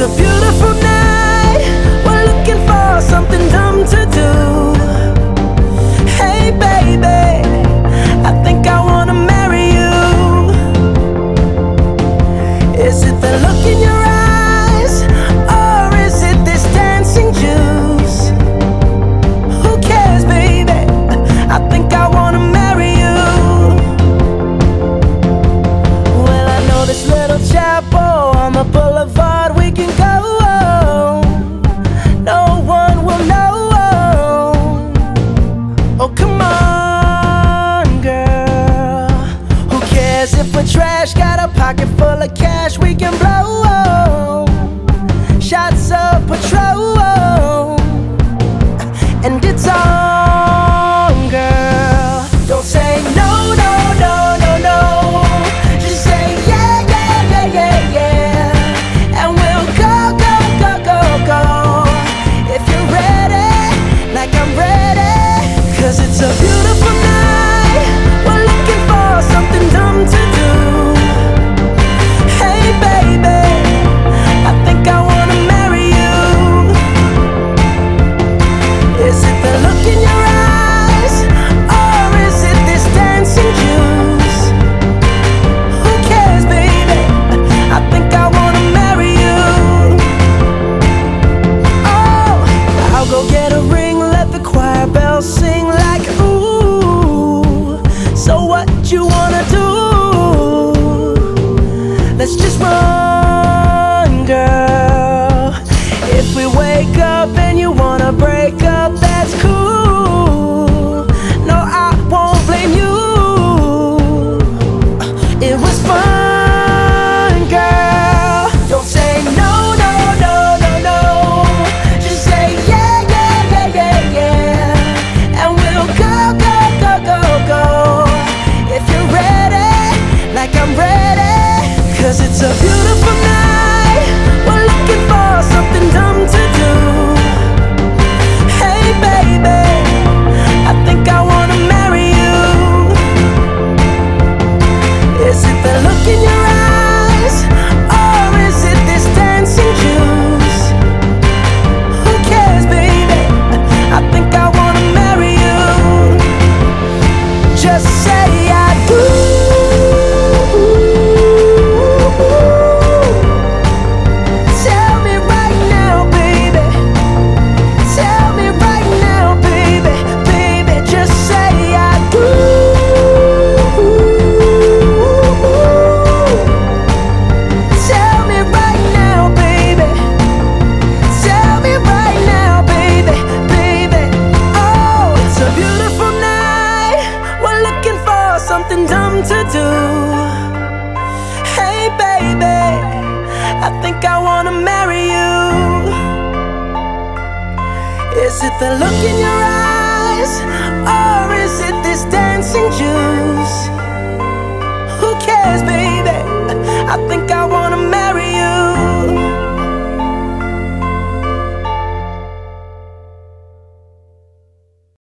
It's a beautiful night, we're looking for something dumb to do. Hey baby, I think I wanna marry you. Is it the look in your eyes, or is it this dancing juice? Who cares baby, I think I wanna marry you. Well, I know this little chapel on the boulevard we can go. No one will know. Oh come on girl, who cares if we're trash? Got a pocket full of cash we can blow. Shots of Patrol, and it's on girl. Don't say no, no, no, no, no. Just say yeah, yeah, yeah, yeah, yeah. And we'll go, go, go, go, go. If you're ready, like I'm ready. 'Cause it's a beautiful night, we're looking for something dumb to do. Hey baby, I think I wanna marry you. Is it the look in your eyes, or is it this dancing juice? Who cares baby, I think I wanna marry you. Oh, I'll go get a ring, let the choir bells sing like ooh. So what you wanna do? Let's just run girl. If we wake up and you wanna break up, that's cool. No, I won't blame you. It was fun girl. Don't say no, no, no, no, no. Just say yeah, yeah, yeah, yeah, yeah. And we'll go, go, go, go, go. If you're ready, like I'm ready. 'Cause it's a beautiful night, we're looking for something dumb to do. Hey baby, I think I wanna marry you. Is it the look in your eyes, or is it this dancing juice? Who cares baby, I think I wanna marry you. Just say I do. Tell me right now baby, tell me right now baby, baby, just say I do. Tell me right now baby, tell me right now baby, baby. Oh, it's a beautiful night, we're looking for something dumb to do. Hey baby, I think I wanna marry you. Is it the look in your eyes,